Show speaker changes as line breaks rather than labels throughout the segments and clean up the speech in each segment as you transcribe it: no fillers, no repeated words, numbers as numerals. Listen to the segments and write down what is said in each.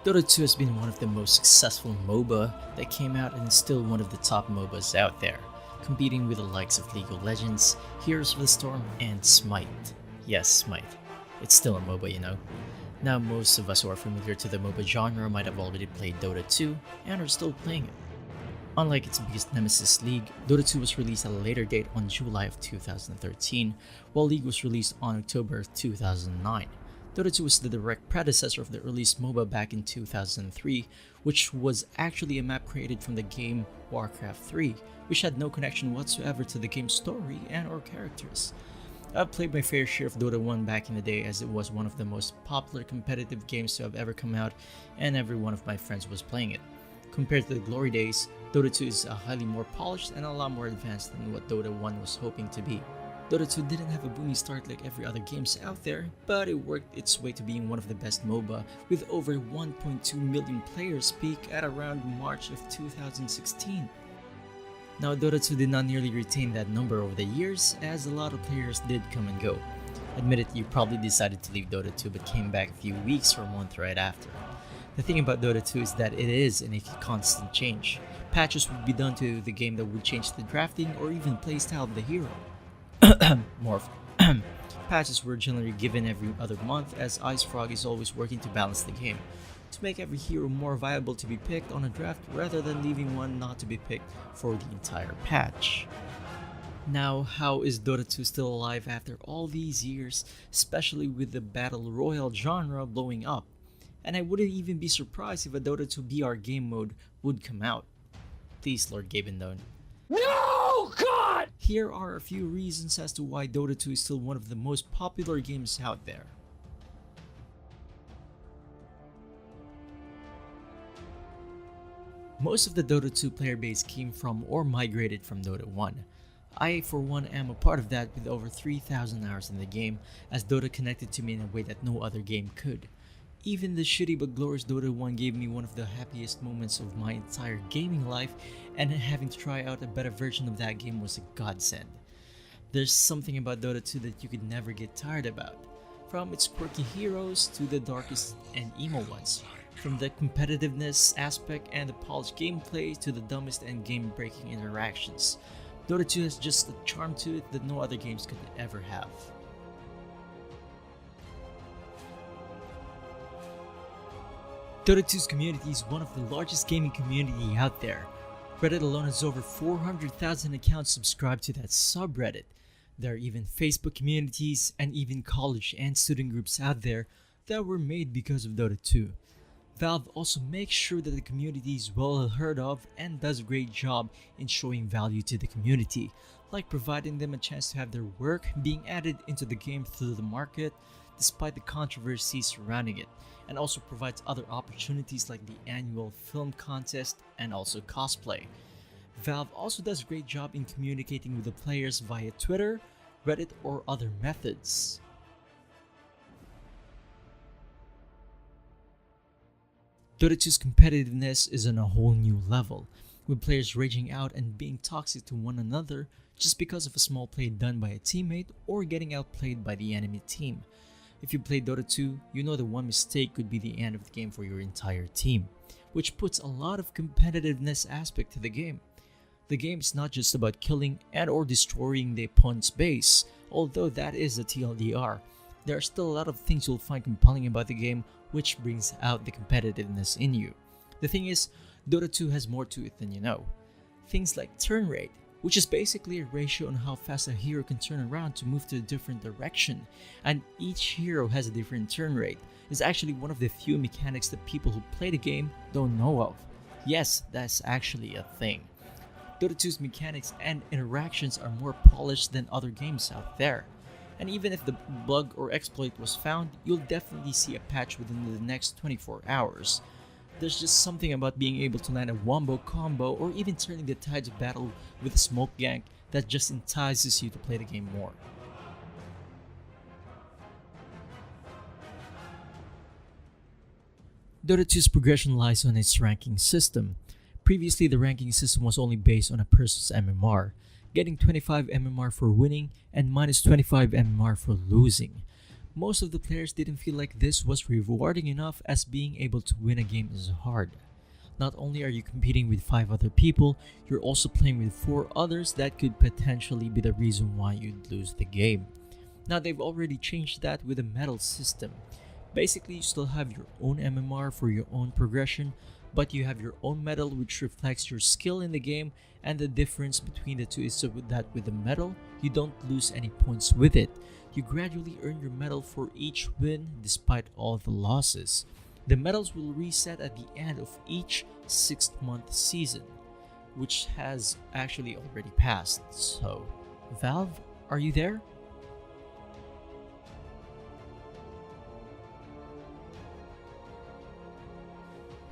Dota 2 has been one of the most successful MOBA that came out and is still one of the top MOBAs out there, competing with the likes of League of Legends, Heroes of the Storm, and Smite. Yes, Smite. It's still a MOBA, you know. Now most of us who are familiar to the MOBA genre might have already played Dota 2 and are still playing it. Unlike its biggest nemesis League, Dota 2 was released at a later date on July of 2013, while League was released on October of 2009. Dota 2 was the direct predecessor of the earliest MOBA back in 2003, which was actually a map created from the game Warcraft 3, which had no connection whatsoever to the game's story and or characters. I've played my fair share of Dota 1 back in the day, as it was one of the most popular competitive games to have ever come out, and every one of my friends was playing it. Compared to the glory days, Dota 2 is a highly more polished and a lot more advanced than what Dota 1 was hoping to be. Dota 2 didn't have a booming start like every other games out there, but it worked its way to being one of the best MOBA, with over 1.2 million players peak at around March of 2016. Now, Dota 2 did not nearly retain that number over the years, as a lot of players did come and go. Admit it, you probably decided to leave Dota 2 but came back a few weeks or month right after. The thing about Dota 2 is that it is in a constant change. Patches would be done to the game that would change the drafting or even playstyle of the hero. Morph. Patches were generally given every other month, as IceFrog is always working to balance the game, to make every hero more viable to be picked on a draft rather than leaving one not to be picked for the entire patch. Now, how is Dota 2 still alive after all these years, especially with the Battle Royale genre blowing up? And I wouldn't even be surprised if a Dota 2 BR game mode would come out. Please, Lord Gaben, don't.
No, God!
Here are a few reasons as to why Dota 2 is still one of the most popular games out there. Most of the Dota 2 player base came from or migrated from Dota 1. I, for one, am a part of that with over 3,000 hours in the game, as Dota connected to me in a way that no other game could. Even the shitty but glorious Dota 1 gave me one of the happiest moments of my entire gaming life, and having to try out a better version of that game was a godsend. There's something about Dota 2 that you could never get tired about. From its quirky heroes to the darkest and emo ones. From the competitiveness aspect and the polished gameplay to the dumbest and game-breaking interactions. Dota 2 has just a charm to it that no other games could ever have. Dota 2's community is one of the largest gaming community out there. Reddit alone has over 400,000 accounts subscribed to that subreddit. There are even Facebook communities and even college and student groups out there that were made because of Dota 2. Valve also makes sure that the community is well heard of and does a great job in showing value to the community, like providing them a chance to have their work being added into the game through the market, despite the controversy surrounding it, and also provides other opportunities like the annual film contest and also cosplay. Valve also does a great job in communicating with the players via Twitter, Reddit, or other methods. Dota 2's competitiveness is on a whole new level, with players raging out and being toxic to one another just because of a small play done by a teammate or getting outplayed by the enemy team. If you play Dota 2, you know that one mistake could be the end of the game for your entire team, which puts a lot of competitiveness aspect to the game. The game is not just about killing and or destroying the opponent's base, although that is a TLDR. There are still a lot of things you'll find compelling about the game, which brings out the competitiveness in you. The thing is, Dota 2 has more to it than you know. Things like turn rate, which is basically a ratio on how fast a hero can turn around to move to a different direction, and each hero has a different turn rate, is actually one of the few mechanics that people who play the game don't know of. Yes, that's actually a thing. Dota 2's mechanics and interactions are more polished than other games out there. And even if the bug or exploit was found, you'll definitely see a patch within the next 24 hours. There's just something about being able to land a wombo combo or even turning the tides of battle with a smoke gank that just entices you to play the game more. Dota 2's progression lies on its ranking system. Previously, the ranking system was only based on a person's MMR, getting 25 MMR for winning and minus 25 MMR for losing. Most of the players didn't feel like this was rewarding enough, as being able to win a game is hard. Not only are you competing with 5 other people, you're also playing with 4 others that could potentially be the reason why you'd lose the game. Now they've already changed that with a medal system. Basically, you still have your own MMR for your own progression, but you have your own medal which reflects your skill in the game, and the difference between the two is so that with the medal, you don't lose any points with it. You gradually earn your medal for each win despite all the losses. The medals will reset at the end of each 6-month season, which has actually already passed. So, Valve, are you there?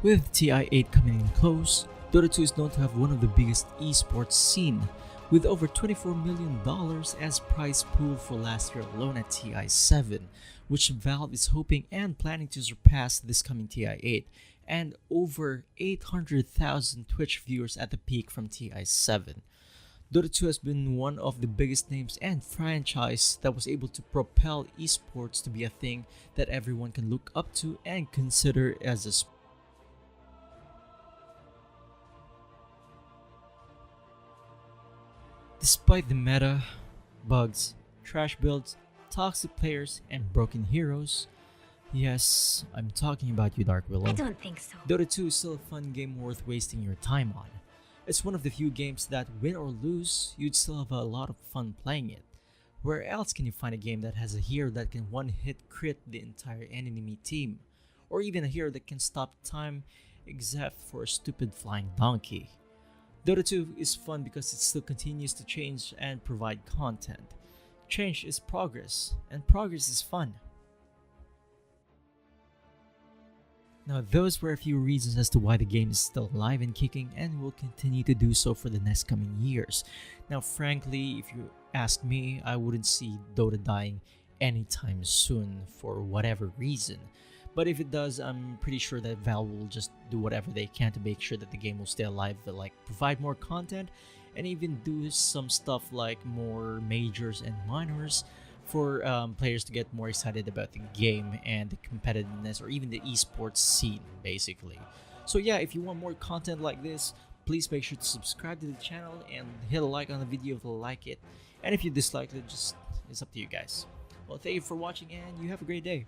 With TI8 coming in close, Dota 2 is known to have one of the biggest esports scene, with over $24 million as prize pool for last year alone at TI7, which Valve is hoping and planning to surpass this coming TI8, and over 800,000 Twitch viewers at the peak from TI7. Dota 2 has been one of the biggest names and franchise that was able to propel esports to be a thing that everyone can look up to and consider as a sport. Despite the meta, bugs, trash builds, toxic players, and broken heroes, yes, I'm talking about you, Dark Willow.
I don't think so.
Dota 2 is still a fun game worth wasting your time on. It's one of the few games that, win or lose, you'd still have a lot of fun playing it. Where else can you find a game that has a hero that can one-hit crit the entire enemy team? Or even a hero that can stop time except for a stupid flying donkey? Dota 2 is fun because it still continues to change and provide content. Change is progress, and progress is fun. Now those were a few reasons as to why the game is still alive and kicking and will continue to do so for the next coming years. Now frankly, if you ask me, I wouldn't see Dota dying anytime soon for whatever reason. But if it does, I'm pretty sure that Valve will just do whatever they can to make sure that the game will stay alive, like provide more content and even do some stuff like more majors and minors for players to get more excited about the game and the competitiveness or even the esports scene basically. So yeah, if you want more content like this, please make sure to subscribe to the channel and hit a like on the video if you like it. And if you dislike it, it's up to you guys. Well, thank you for watching and you have a great day.